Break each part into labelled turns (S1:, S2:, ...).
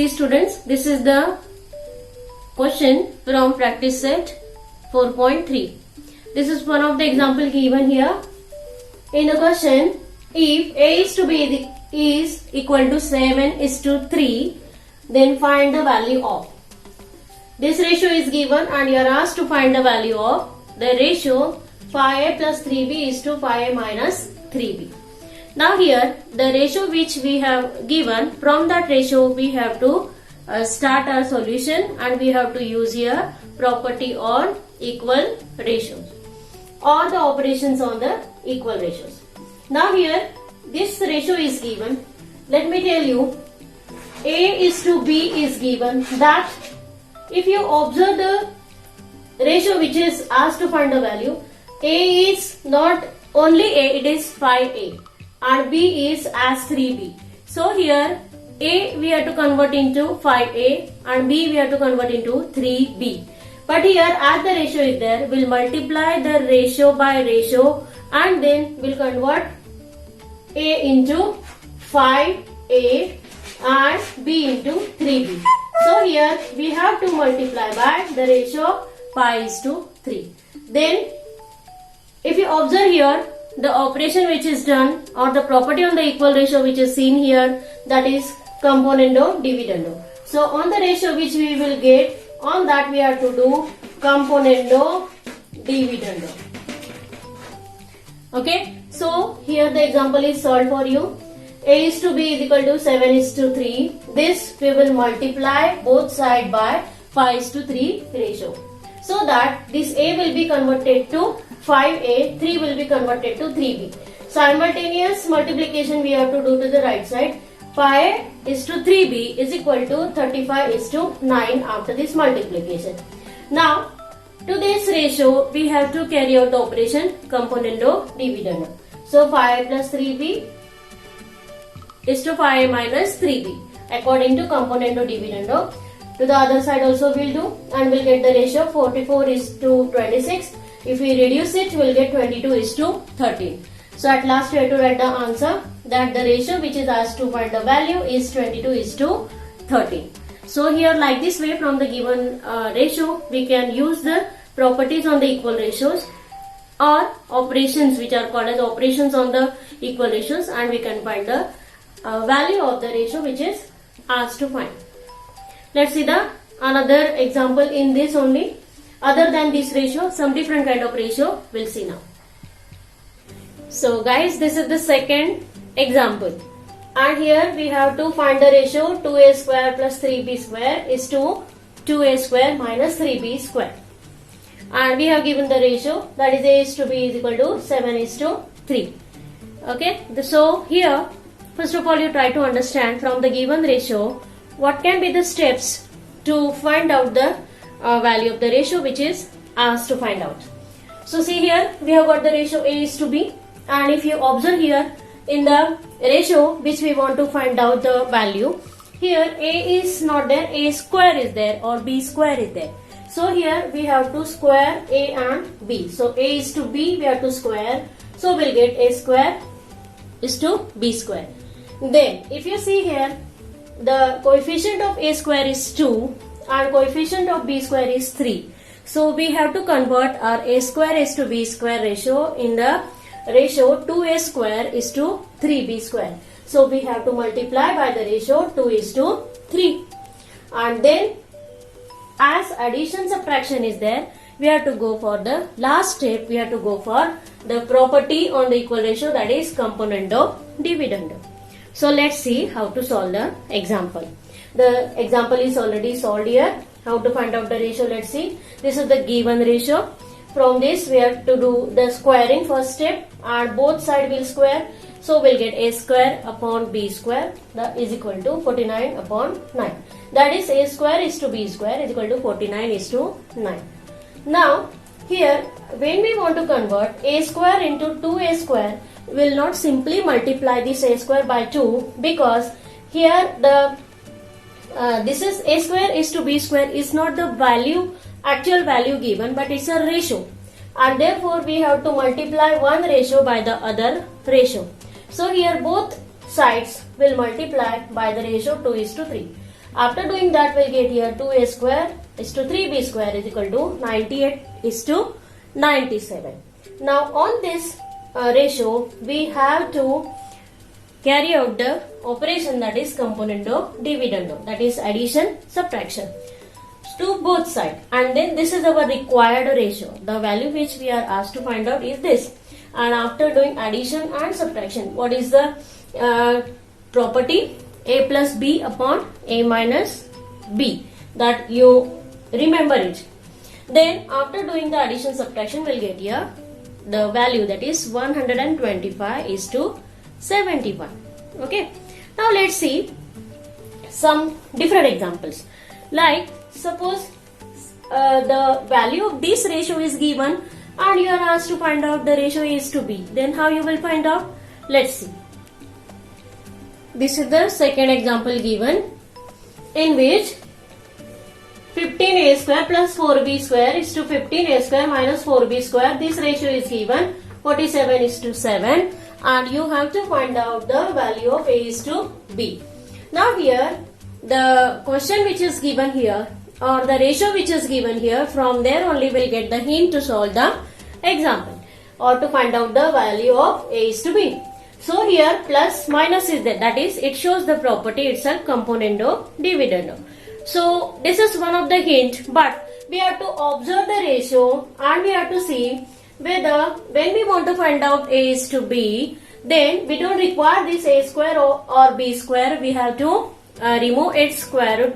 S1: See students, this is the question from practice set 4.3. This is one of the example given here. In the question, if A is to B is equal to 7:3, then find the value of. This ratio is given and you are asked to find the value of the ratio 5A plus 3B is to 5A minus 3B. Now here the ratio which we have given, from that ratio we have to start our solution and we have to use here property on equal ratios or the operations on the equal ratios. Now here this ratio is given. Let me tell you, A is to B is given. That if you observe the ratio which is asked to find the value, A is not only A, it is 5A and B is as 3B. So here A we have to convert into 5A and B we have to convert into 3B. But here as the ratio is there, we'll multiply the ratio by ratio and then we'll convert A into 5A and B into 3B. So here we have to multiply by the ratio pi is to 3. Then if you observe here, the operation which is done or the property on the equal ratio which is seen here, that is componendo dividendo. So on the ratio which we will get, on that we have to do componendo dividendo. Okay, so here the example is solved for you. A is to B is equal to 7:3. This we will multiply both sides by 5:3 ratio. So that this A will be converted to 5A, 3 will be converted to 3B. Simultaneous multiplication we have to do to the right side. 5:3B is equal to 35:9 after this multiplication. Now, to this ratio we have to carry out the operation componendo dividendo. So 5 plus 3B is to 5 minus 3B according to componendo dividendo. To the other side also we'll do and we'll get the ratio 44:26. If we reduce it, we'll get 22:13. So at last we have to write the answer that the ratio which is asked to find the value is 22:13. So here like this way, from the given ratio we can use the properties on the equal ratios or operations which are called as operations on the equal ratios, and we can find the value of the ratio which is asked to find. Let's see the another example in this only. Other than this ratio, some different kind of ratio we'll see now. So guys, this is the second example. And here we have to find the ratio 2A square plus 3B square is to 2A square minus 3B square. And we have given the ratio, that is A is to B is equal to 7:3. Okay, so here first of all you try to understand from the given ratio what can be the steps to find out the value of the ratio which is asked to find out. So see here we have got the ratio A is to B, and if you observe here in the ratio which we want to find out the value, here A is not there, A square is there or B square is there. So here we have to square A and B. So A is to B, we have to square. So we'll get A square is to B square. Then if you see here, the coefficient of A square is 2 and coefficient of B square is 3. So we have to convert our A square is to B square ratio in the ratio 2A square is to 3B square. So we have to multiply by the ratio 2:3. And then as addition subtraction is there, we have to go for the last step, we have to go for the property on the equal ratio, that is componendo dividendo. So let's see how to solve the example. The example is already solved here. How to find out the ratio, let's see. This is the given ratio. From this we have to do the squaring first step and both sides will square. So we'll get A square upon B square, that is equal to 49/9. That is A square is to B square is equal to 49:9. Now here when we want to convert A square into 2A square, we will not simply multiply this A square by 2, because here the this is A square is to B square is not the value, actual value given, but it's a ratio, and therefore we have to multiply one ratio by the other ratio. So here both sides will multiply by the ratio 2:3. After doing that, we'll get here 2a square is to 3b square is equal to 98 is to 97. Now on this ratio, we have to carry out the operation, that is componendo dividendo, that is addition subtraction to both sides, and then this is our required ratio. The value which we are asked to find out is this. And after doing addition and subtraction, what is the property? A plus b upon a minus b, that you remember it. Then after doing the addition subtraction, we'll get here the value, that is 125 is to 71. Okay, now let's see some different examples. Like suppose the value of this ratio is given and you are asked to find out the ratio is to b. Then how you will find out? Let's see. This is the second example given, in which 15a square plus 4b square is to 15a square minus 4b square. This ratio is given 47 is to 7, and you have to find out the value of a is to b. Now here the question which is given here, or the ratio which is given here, from there only we'll get the hint to solve the example or to find out the value of a is to b. So here plus minus is there, that is it shows the property itself, componendo dividendo. So this is one of the hint, but we have to observe the ratio and we have to see whether when we want to find out a is to b, then we don't require this a square or b square. We have to remove its square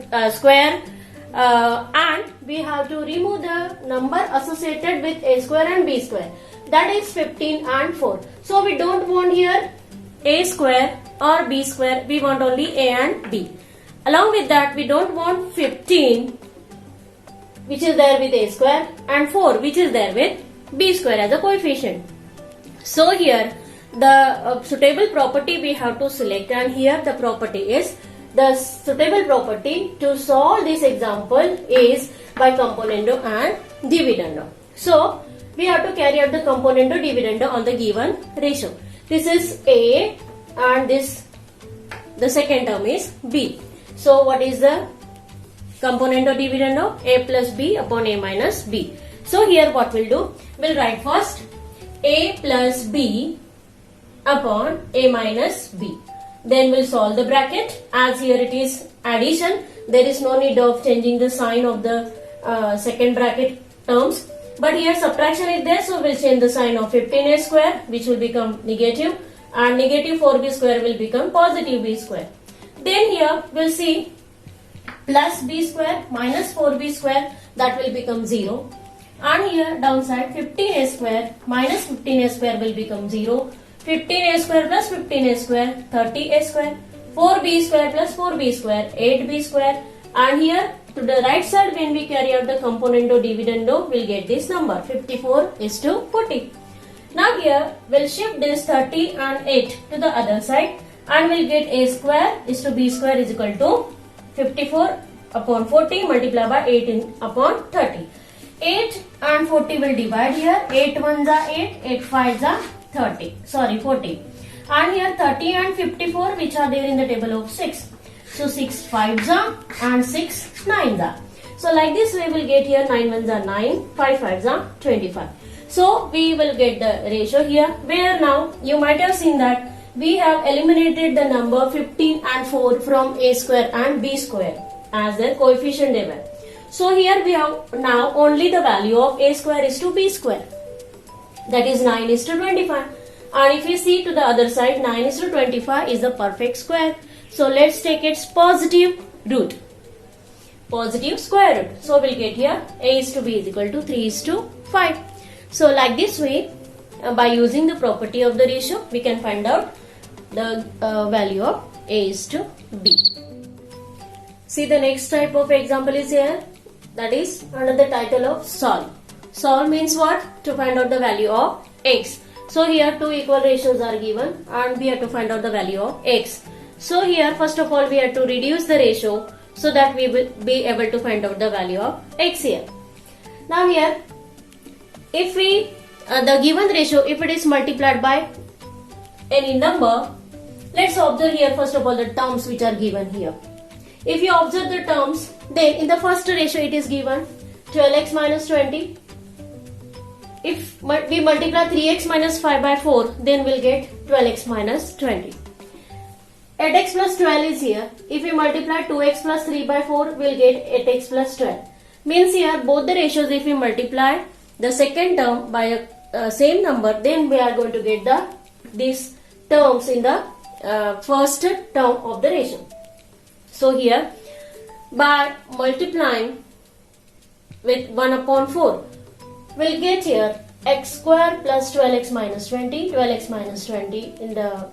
S1: and we have to remove the number associated with a square and b square, that is 15 and 4. So we don't want here a square or b square, we want only a and b. Along with that, we don't want 15 which is there with a square and 4 which is there with b square as a coefficient. So here the suitable property we have to select, and here the property is, the suitable property to solve this example is by componendo and dividendo. So we have to carry out the componendo dividendo on the given ratio. This is a and this, the second term is b. So what is the componendo dividendo? A plus b upon a minus b. So here what we'll do? We'll write first a plus b upon a minus b. Then we'll solve the bracket. As here it is addition, there is no need of changing the sign of the second bracket terms. But here subtraction is there, so we'll change the sign of 15a square, which will become negative, and negative 4b square will become positive b square. Then here we'll see plus b square minus 4b square, that will become 0. And here downside 15a square minus 15a square will become 0. 15a square plus 15a square, 30a square. 4b square plus 4b square, 8b square. And here to the right side, when we carry out the componendo dividendo, we'll get this number 54 is to 40. Now here we'll shift this 30 and 8 to the other side, and we'll get a square is to b square is equal to 54 upon 40 multiplied by 8 upon 30. 8 and 40 will divide here. 8 ones are 8, 8 fives are 40. And here 30 and 54 which are there in the table of 6. So 6 fives are and 6 nines are. So like this we will get here 9 ones are 9, 5 fives are 25. So we will get the ratio here, where now you might have seen that we have eliminated the number 15 and 4 from a square and b square as their coefficient they were. So here we have now only the value of a square is to b square, that is 9 is to 25. And if we see to the other side, 9 is to 25 is the perfect square. So let's take its positive root, positive square root. So we'll get here a is to b is equal to 3 is to 5. So like this way, by using the property of the ratio, we can find out the value of a is to b. See, the next type of example is here, that is under the title of solve. Solve means what? To find out the value of x. So here two equal ratios are given and we have to find out the value of x. So here first of all we have to reduce the ratio so that we will be able to find out the value of x here. Now here, if we the given ratio, if it is multiplied by any number, let's observe here first of all the terms which are given here. If you observe the terms, then in the first ratio it is given 12x minus 20. If we multiply 3x minus 5 by 4, then we'll get 12x minus 20. 8x plus 12 is here. If we multiply 2x plus 3 by 4, we'll get 8x plus 12. Means here both the ratios, if we multiply the second term by a same number, then we are going to get these terms in the first term of the ratio. So here, by multiplying with 1 upon 4, we'll get here x square plus 12x minus 20, 12x minus 20 in the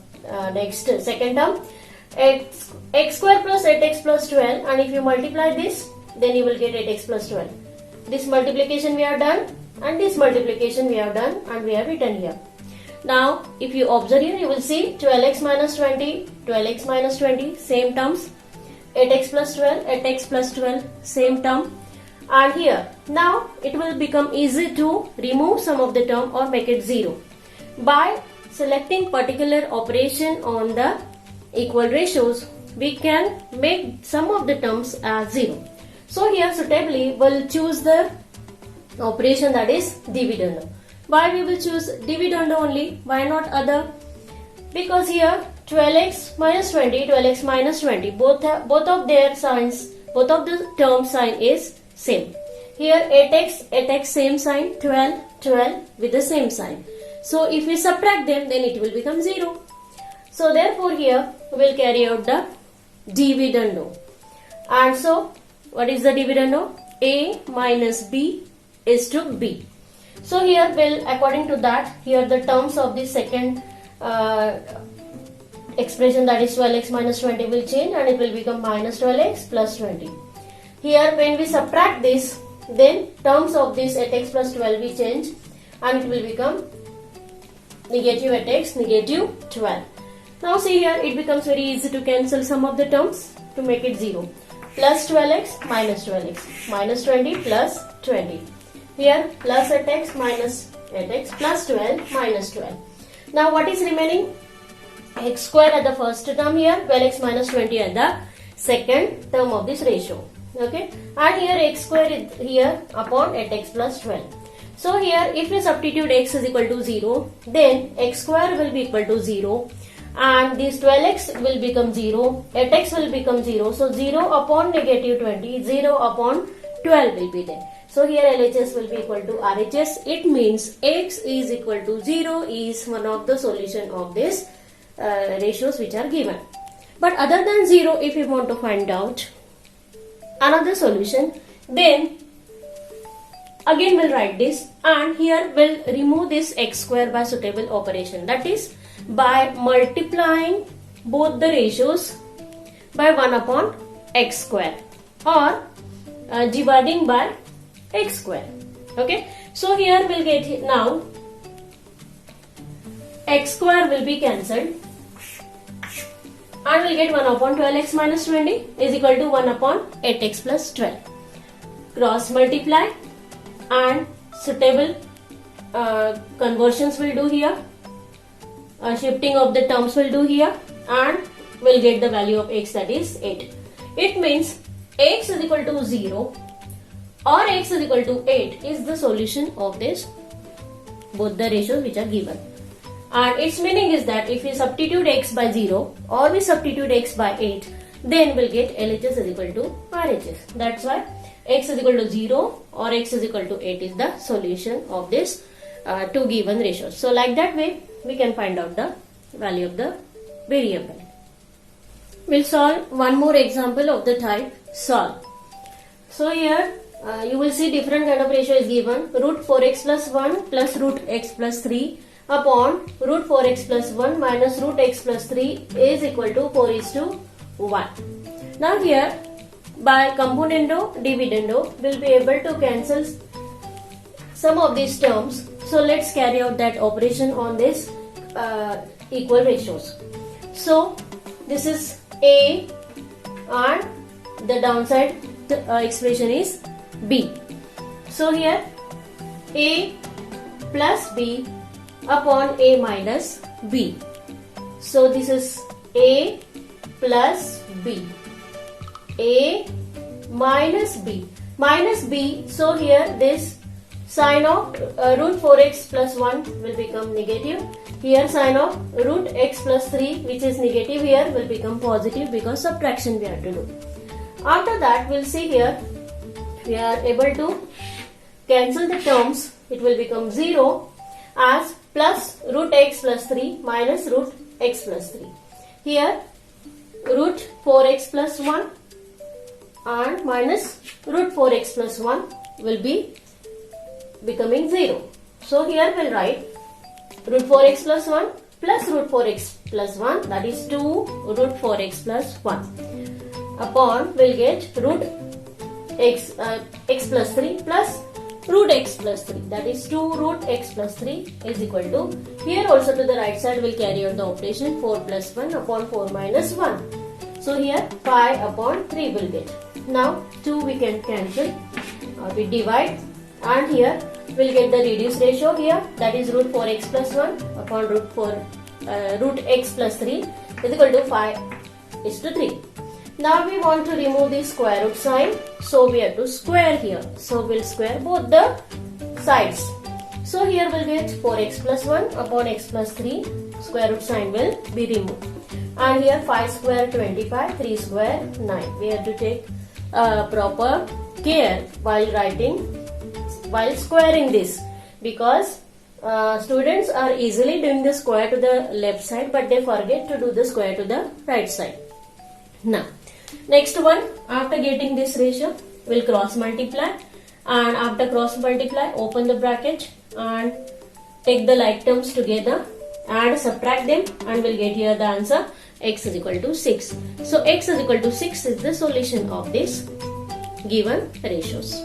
S1: next second term, x square plus 8x plus 12, and if you multiply this, then you will get 8x plus 12. This multiplication we have done, and this multiplication we have done, and we have written here. Now, if you observe here, you will see 12x minus 20, 12x minus 20, same terms. 8x plus 12, 8x plus 12, same term. And here, now it will become easy to remove some of the term or make it 0. By selecting particular operation on the equal ratios, we can make some of the terms as 0. So here suitably we'll choose the operation that is dividend. Why we will choose dividend only? Why not other? Because here 12x minus 20, 12x minus 20, both of their signs, both of the term sign is same. Here 8x same sign, 12 with the same sign. So if we subtract them, then it will become 0. So therefore here we will carry out the dividendo. And so what is the dividendo? A minus B is to B. So here according to that, here the terms of the second expression, that is 12x minus 20, will change and it will become minus 12x plus 20. Here when we subtract this, then terms of this 8x plus 12 will change and it will become negative 8x, negative 12. Now see here, it becomes very easy to cancel some of the terms to make it 0. Plus 12x minus 12x, minus 20 plus 20. Here plus 8x minus 8x plus 12 minus 12. Now what is remaining? X square at the first term here, 12x minus 20 at the second term of this ratio. Okay, and here x square is here upon 8x plus 12. So here if we substitute x is equal to 0, then x square will be equal to 0 and this 12x will become 0, 8x will become 0. So 0 upon negative 20, 0 upon 12 will be there. So here LHS will be equal to RHS. It means x is equal to 0 is one of the solution of this ratios which are given. But other than 0, if you want to find out another solution, then again we'll write this, and here we'll remove this x square by suitable operation, that is by multiplying both the ratios by 1 upon x square or dividing by x square. Okay, so here we'll get now x square will be cancelled and we'll get 1 upon 12x minus 20 is equal to 1 upon 8x plus 12. Cross multiply and suitable conversions will do here. Shifting of the terms will do here and we'll get the value of x, that is 8. It means x is equal to 0 or x is equal to 8 is the solution of this both the ratios which are given. And its meaning is that if we substitute x by 0 or we substitute x by 8, then we'll get LHS is equal to RHS. That's why x is equal to 0 or x is equal to 8 is the solution of this two given ratios. So like that way we can find out the value of the variable. We'll solve one more example of the type solve. So here you will see different kind of ratio is given. Root 4x plus 1 plus root x plus 3 upon root 4x plus 1 minus root x plus 3 is equal to 4:1. Now here by componendo, dividendo, we'll be able to cancel some of these terms. So let's carry out that operation on this equal ratios. So this is A and the downside expression is B. So here A plus B upon A minus B. So this is A plus B. A minus B. Minus B, so here this sign of root 4x plus 1 will become negative. Here sign of root x plus 3 which is negative here will become positive because subtraction we have to do. After that we'll see here we are able to cancel the terms. It will become 0 as plus root x plus 3 minus root x plus 3. Here root 4x plus 1 and minus root 4x plus 1 will be becoming 0. So here we'll write root 4x plus 1 plus root 4x plus 1, that is 2 root 4x plus 1 upon we'll get root x plus 3 plus root x plus 3, that is 2 root x plus 3 is equal to, here also to the right side will carry out the operation 4 plus 1 upon 4 minus 1. So here 5 upon 3 will get. Now 2 we can cancel or we divide, and here we'll get the reduced ratio here, that is root 4x plus 1 upon root x plus 3 is equal to 5:3. Now we want to remove the square root sign, so we have to square here. So we'll square both the sides. So here we'll get 4x plus 1 upon x plus 3, square root sign will be removed. And here 5 square 25, 3 square 9. We have to take proper care while squaring this, because students are easily doing the square to the left side but they forget to do the square to the right side. Now next one, after getting this ratio we'll cross multiply, and after cross multiply open the bracket and take the like terms together and subtract them, and we'll get here the answer x is equal to 6. So x is equal to 6 is the solution of this given ratios.